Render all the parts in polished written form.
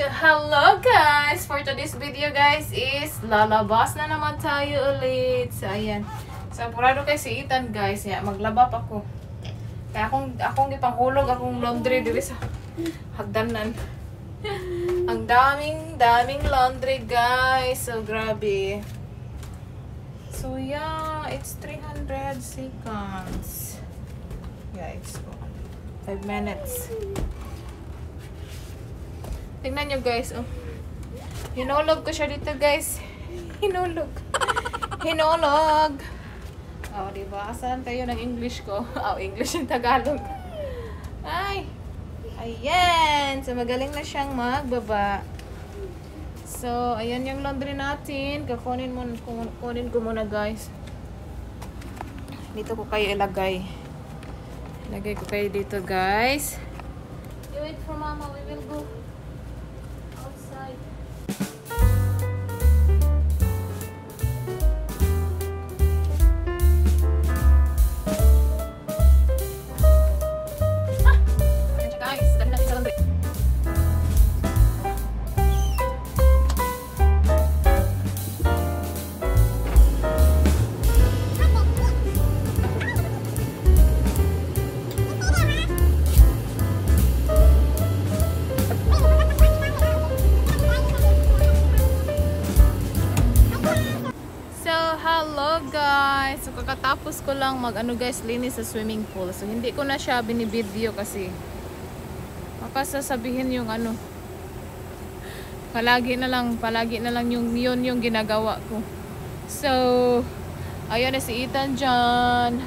So, hello guys! For today's video guys is lalabas na naman tayo ulit. So, ayan. So, purado kay si Ethan guys. Ya, maglaba pa ako. Kaya akong ipanghulog akong laundry dito sa hagdanan. Ang daming laundry guys. So, grabe. So, yeah. It's 300 seconds. Guys. 5 minutes. Tingnan nyo guys, oh. Hinulog ko siya dito guys. Hinulog. Hinulog. Oh, diba? Asan tayo ng English ko? Oh, English yung Tagalog. Ay. Ayan. So, magaling na siyang magbaba. So, ayan yung laundry natin. Kunin ko muna guys. Dito ko kayo ilagay. Ilagay ko kayo dito guys. You wait for mama. We will go outside. Guys, dami natin sa laundry. Hello guys! So kakatapos ko lang guys, linis sa swimming pool. So hindi ko na siya binibideo kasi baka sasabihin yung palagi na lang yung ginagawa ko. So ayun na si Ethan dyan.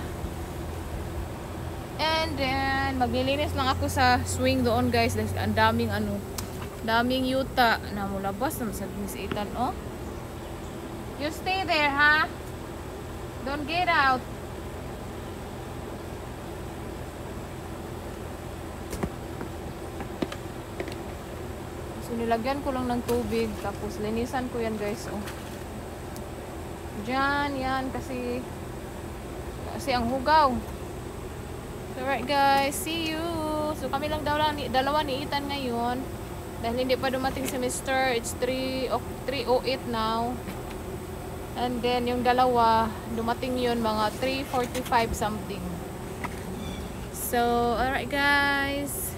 And then maglilinis lang ako sa swing doon guys. Ang daming yuta na mulabas naman sa si Ethan, oh. You stay there, ha? Don't get out. So, nilagyan ko lang ng tubig. Tapos, linisan ko yan, guys. Oh. Diyan, yan. Kasi ang hugaw. So, alright, guys. See you. So, kami lang dalawa ni Ethan ngayon. Dahil hindi pa dumating si Mr. It's 3:08 now. And then, yung dalawa, dumating yun mga 3:45 something. So, alright guys.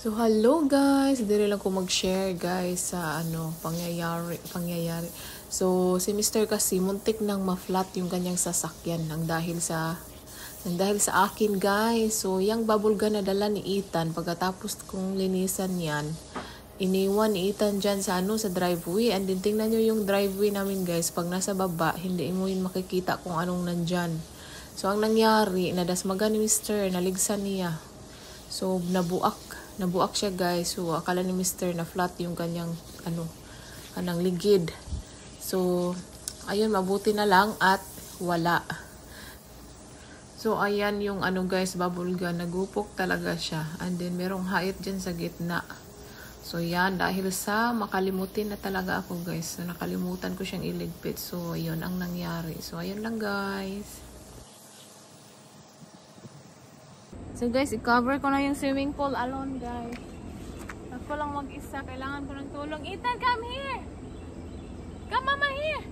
So, hello guys! Dito lang ko mag-share guys sa pangyayari. So, si Mr. kasi muntik nang ma-flat yung kanyang sasakyan nang dahil sa akin guys. So, yung bubble gun na dala ni Ethan, pagkatapos kong linisan yan, iniwan ni Ethan dyan sa driveway. And then, tingnan nyo yung driveway namin guys. Pag nasa baba, hindi mo yun makikita kung anong nandyan. So, ang nangyari, nadasmaga ni Mr. Naligsan niya. So, nabuak siya guys. So, akala ni Mr. na flat yung kanyang kanang ligid. So, ayun, mabuti na lang at wala. So, ayan yung ano guys, bubble gun. Nagupok talaga siya. And then, merong height dyan sa gitna. So, yan. Dahil sa makalimutin na talaga ako, guys. So, nakalimutan ko siyang iligpit. So, yun ang nangyari. So, ayun lang, guys. So, guys, i-cover ko na yung swimming pool alone, guys. Ako lang mag-isa. Kailangan ko ng tulong. Ethan, come here! Come, mama, here!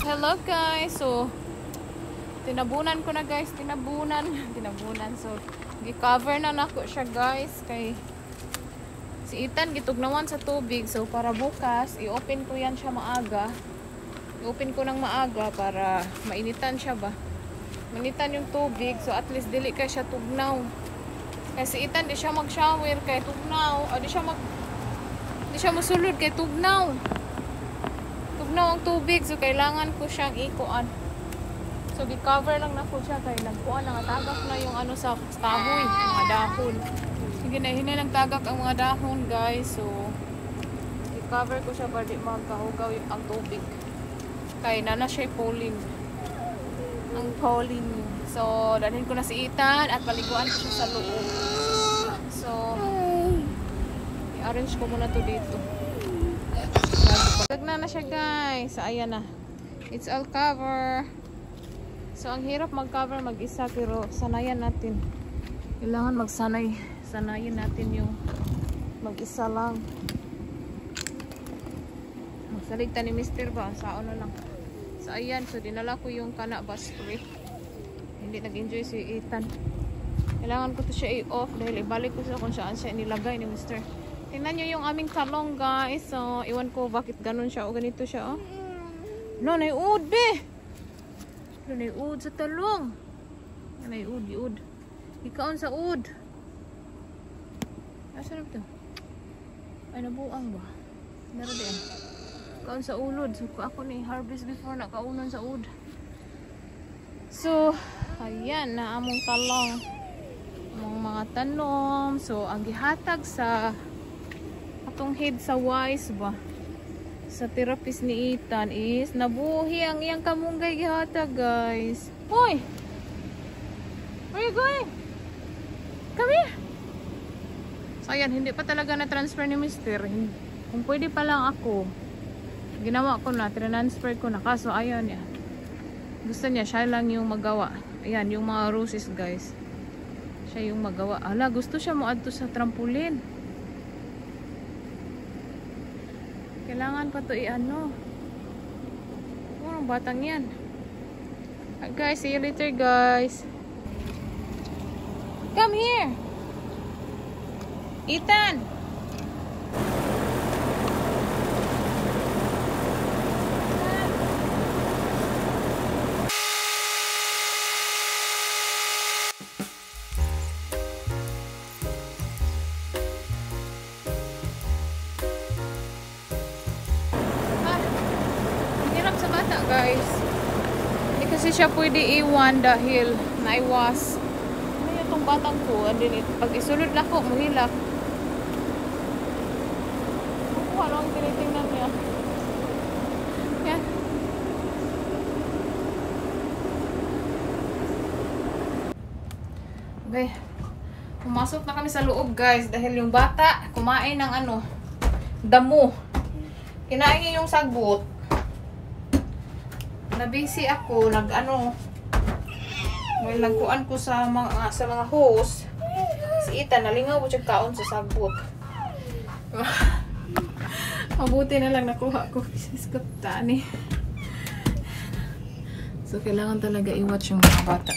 Hello guys, so tinabunan ko na guys, tinabunan. So gi-cover na nako siya guys kay si Ethan gitugnawan sa tubig. So para bukas i-open ko yan siya maaga. I-open ko ng maaga para mainitan siya ba. Manitan yung tubig, so at least dili kay siya tugnaw. Kasi Ethan di siya mag-shower kay tugnaw, o di siya musulod kay tugnaw. Tugnaw ang tubig, so kailangan ko siyang ikuan. So gi-cover lang na ko siya kay nagkuan nga tagak na yung ano sa kahoy, mga dahon. Sige na hinay tagak ang mga dahon guys. So i-cover ko siya para di magkahugaw ang tubig. Kay nana siya polling. Ang polling. So dalhin ko na si Ethan at paliguan ko siya sa loob. So i-arrange ko muna to dito. Gagna na siya guys. So ayan na. It's all cover. So ang hirap mag-cover mag-isa pero sanayan natin. Kailangan magsanay. Sanayin natin yung mag-isa lang. Magsaligta ni Mr. ba? Sao na lang. So ayan. So dinala ko yung kana ba spray. Hindi nag-enjoy si Ethan. Kailangan ko to siya i-off dahil ibalik ko siya kung saan siya nilagay ni Mr. Tingnan nyo yung aming talong guys. So, iwan ko bakit ganun siya o ganito siya. Oh. No, naiud be. No, naiud sa talong. Naiud. Ikaon sa ud. Asarap to. Ay, nabuang ba? Meron din. Ikaon sa ulod. So, ako ni harvest before nakaunon sa ud. So, ayan na among talong. Among mga tanom. So, ang gihatag sa atong head sa wise ba sa therapist ni Ethan is nabuhi ang iyang kamunggay gihatag guys. Hoy, where you going? Come here. So ayan, hindi pa talaga na transfer ni Mr. Kung pwede pa lang ako ginawa ko na, transfer ko na, kaso ayan niya, gusto niya siya lang yung magawa. Ayan yung mga roses guys, siya yung magawa. Ala, gusto siya mo adto sa trampoline. Kailangan pa to i-ano. Anong batang yan? Guys, see you later, guys. Come here. Ethan. Sa bata, guys, hindi kasi siya pwede iwan dahil naiwas. Ano yung itong batang ko? Andin, pag isulod na ko, muhilak. Kung ano ang tinitingnan niya. Yan. Okay. Pumasok na kami sa loob, guys, dahil yung bata kumain ng ano, damo. Kinain niya yung sagbot. Na-busy ako, nagkuan ko sa mga host. Si Ita, nalingaw ko siya kaon sa sagbot. Mabuti na lang nakuha ko. Siskot tani. So, kailangan talaga i-watch yung mga bata.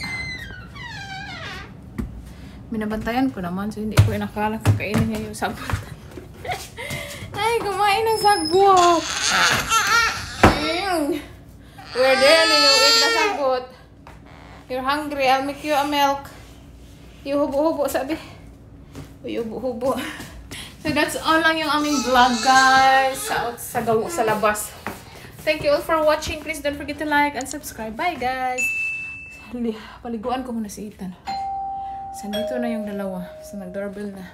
Minabantayan ko naman, so hindi ko inakala kakainin niya yung sagbot. Ay, kumain ng sagbot! We're there, you eat the sagbot. You're hungry, I'll make you a milk. You hubo-hubo, sabi. Uy, hubo-hubo. So that's all lang yung aming vlog, guys. Sa labas. Thank you all for watching. Please don't forget to like and subscribe. Bye, guys. Paliguan ko muna si Ethan. Sandito na yung dalawa. So nag-doorbell na.